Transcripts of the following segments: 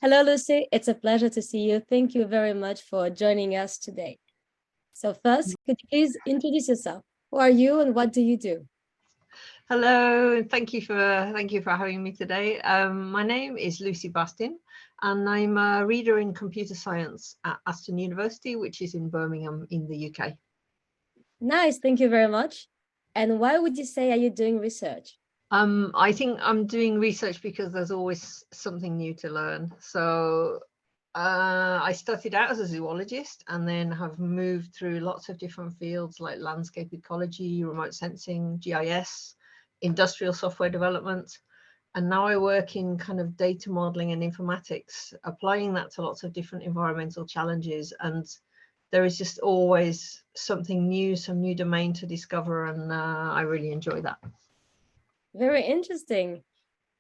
Hello, Lucy. It's a pleasure to see you. Thank you very much for joining us today. So first, could you please introduce yourself? Who are you and what do you do? Hello, and thank you for having me today. My name is Lucy Bastin, and I'm a reader in computer science at Aston University, which is in Birmingham in the UK. Nice, thank you very much. And why would you say are you doing research? I think I'm doing research because there's always something new to learn. So I started out as a zoologist and then have moved through lots of different fields like landscape ecology, remote sensing, GIS, industrial software development. And now I work in kind of data modeling and informatics, applying that to lots of different environmental challenges. And there is just always something new, some new domain to discover. And I really enjoy that. Very interesting.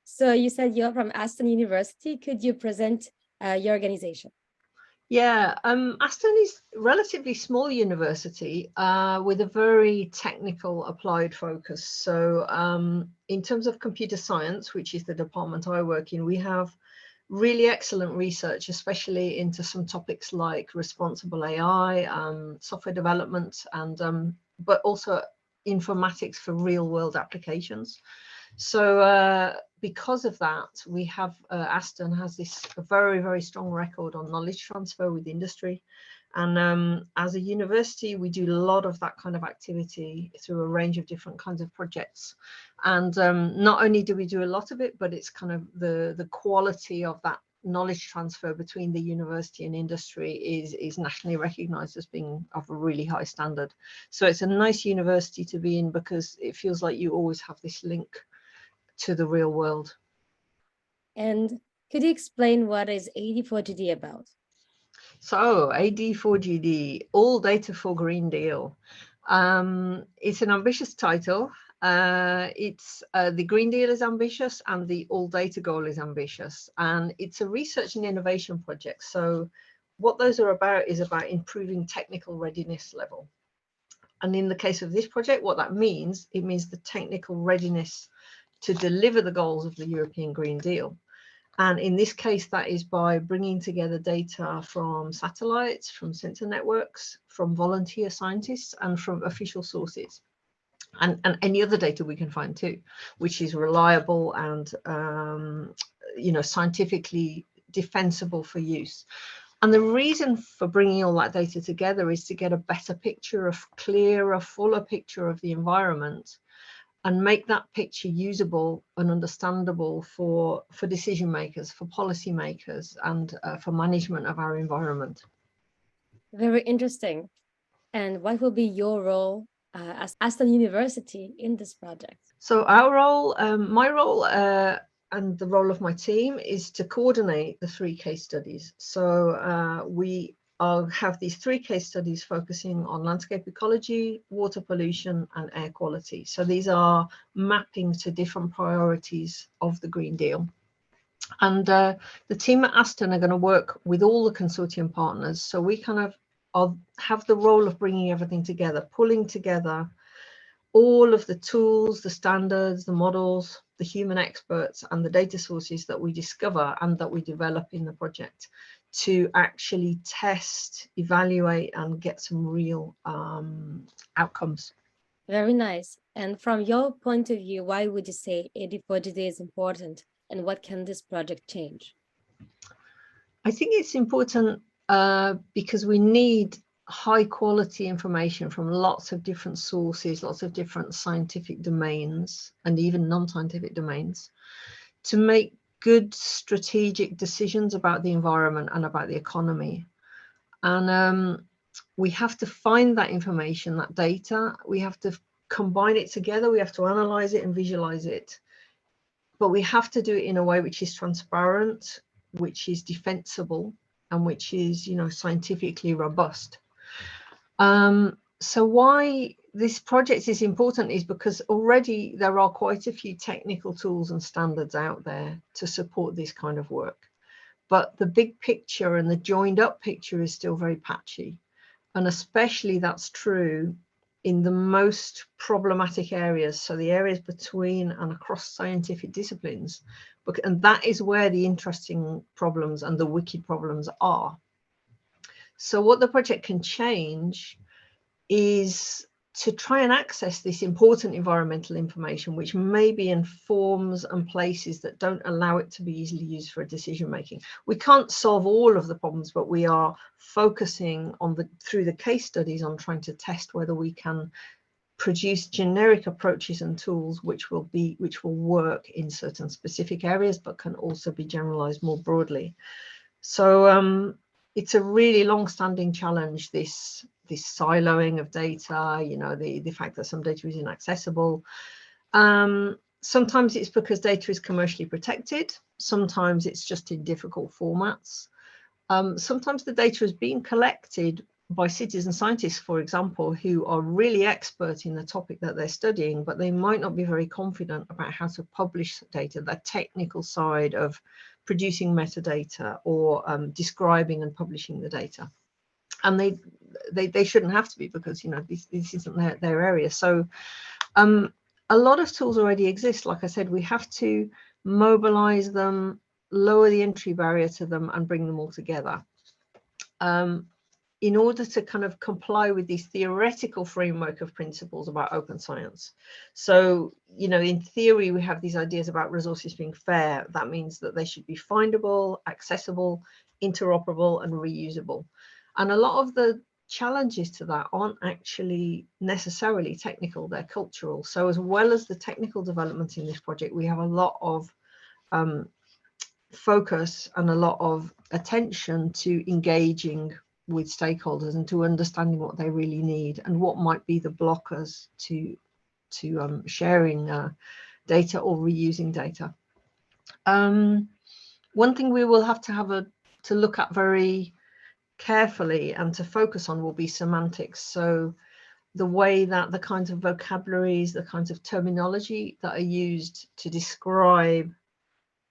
So you said you're from Aston University. Could you present your organization? Yeah, Aston is a relatively small university with a very technical applied focus. So in terms of computer science, which is the department I work in, we have really excellent research, especially into some topics like responsible AI, software development, and but also informatics for real world applications. So because of that, we have Aston has this very, very strong record on knowledge transfer with industry. And as a university, we do a lot of that kind of activity through a range of different kinds of projects. And not only do we do a lot of it, but it's kind of the quality of that knowledge transfer between the university and industry is nationally recognized as being of a really high standard. So it's a nice university to be in because it feels like you always have this link to the real world. And could you explain what is AD4GD about? So AD4GD, All Data for Green Deal. It's an ambitious title. It's the Green Deal is ambitious and the All Data goal is ambitious. And it's a research and innovation project. So what those are about is about improving technical readiness level. And in the case of this project, what that means, it means the technical readiness to deliver the goals of the European Green Deal. And in this case, that is by bringing together data from satellites, from sensor networks, from volunteer scientists, and from official sources. And any other data we can find too, which is reliable and scientifically defensible for use. And the reason for bringing all that data together is to get a better picture, a clearer, fuller picture of the environment, and make that picture usable and understandable for decision makers, for policy makers, and for management of our environment. Very interesting. And what will be your role as Aston University in this project? So our role, my role, and the role of my team is to coordinate the 3 case studies. So we have these 3 case studies focusing on landscape ecology, water pollution, and air quality. So these are mapping to different priorities of the Green Deal. And the team at Aston are going to work with all the consortium partners. So we kind of have the role of bringing everything together, pulling together all of the tools, the standards, the models, the human experts, and the data sources that we discover and that we develop in the project to actually test, evaluate, and get some real outcomes. Very nice. And from your point of view, why would you say AD4GD is important and what can this project change? I think it's important because we need high quality information from lots of different sources, lots of different scientific domains, and even non-scientific domains, to make good strategic decisions about the environment and about the economy. And we have to find that information, that data, we have to combine it together, we have to analyze it and visualize it. But we have to do it in a way which is transparent, which is defensible, and which is, scientifically robust. So why this project is important is because already there are quite a few technical tools and standards out there to support this kind of work. But the big picture and the joined up picture is still very patchy. And especially that's true in the most problematic areas, so the areas between and across scientific disciplines, and that is where the interesting problems and the wicked problems are. So what the project can change is to try and access this important environmental information, which may be in forms and places that don't allow it to be easily used for decision making. We can't solve all of the problems, but we are focusing on through the case studies on trying to test whether we can produce generic approaches and tools which will work in certain specific areas, but can also be generalized more broadly. So it's a really long-standing challenge, this siloing of data, you know, the fact that some data is inaccessible. Sometimes it's because data is commercially protected. Sometimes it's just in difficult formats. Sometimes the data is being collected by citizen scientists, for example, who are really expert in the topic that they're studying, but they might not be very confident about how to publish data, the technical side of producing metadata or describing and publishing the data. And they shouldn't have to be, because, you know, this isn't their area. So a lot of tools already exist. Like I said, we have to mobilize them, lower the entry barrier to them, and bring them all together in order to kind of comply with this theoretical framework of principles about open science. So, you know, in theory, we have these ideas about resources being fair. That means that they should be findable, accessible, interoperable, and reusable. And a lot of the challenges to that aren't actually necessarily technical, they're cultural. So as well as the technical development in this project, we have a lot of focus and a lot of attention to engaging with stakeholders and to understanding what they really need and what might be the blockers to sharing data or reusing data. One thing we will have to look at very carefully and to focus on will be semantics. So the way that the kinds of vocabularies, the kinds of terminology that are used to describe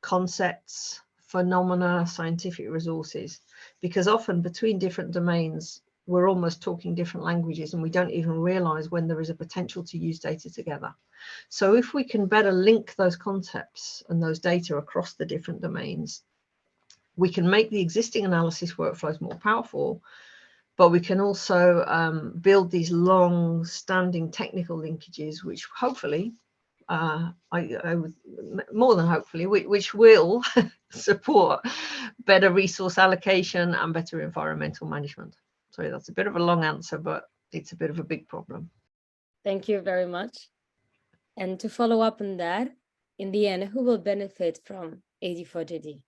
concepts, phenomena, scientific resources, because often between different domains, we're almost talking different languages and we don't even realize when there is a potential to use data together. So if we can better link those concepts and those data across the different domains, we can make the existing analysis workflows more powerful, but we can also build these long-standing technical linkages, which hopefully, I would more than hopefully, which will support better resource allocation and better environmental management. Sorry, that's a bit of a long answer, but it's a bit of a big problem. Thank you very much. And to follow up on that, in the end, who will benefit from AD4JD?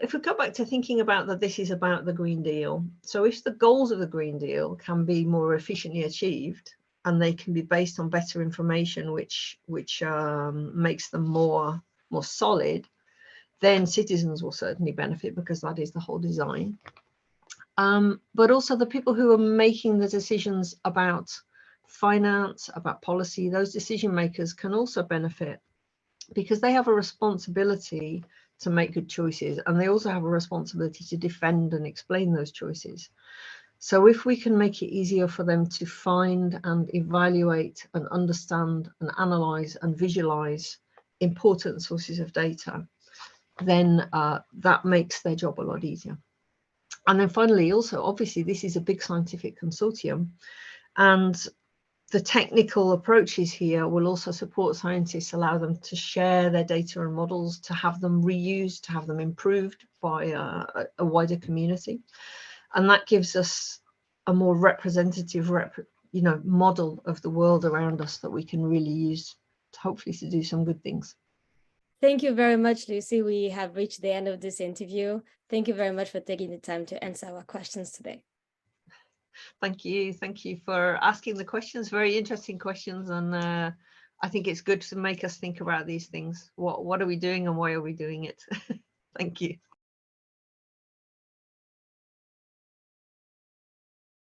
If we go back to thinking about that this is about the Green Deal, so if the goals of the Green Deal can be more efficiently achieved and they can be based on better information which makes them more solid, then citizens will certainly benefit, because that is the whole design. But also the people who are making the decisions about finance, about policy, those decision makers can also benefit, because they have a responsibility to make good choices, and they also have a responsibility to defend and explain those choices. So if we can make it easier for them to find and evaluate and understand and analyze and visualize important sources of data, then that makes their job a lot easier. And then finally, also, obviously, this is a big scientific consortium, and the technical approaches here will also support scientists, allow them to share their data and models, to have them reused, to have them improved by a wider community. And that gives us a more representative model of the world around us that we can really use to hopefully to do some good things. Thank you very much, Lucy. We have reached the end of this interview. Thank you very much for taking the time to answer our questions today. Thank you. Thank you for asking the questions, very interesting questions. And I think it's good to make us think about these things. What are we doing and why are we doing it? Thank you.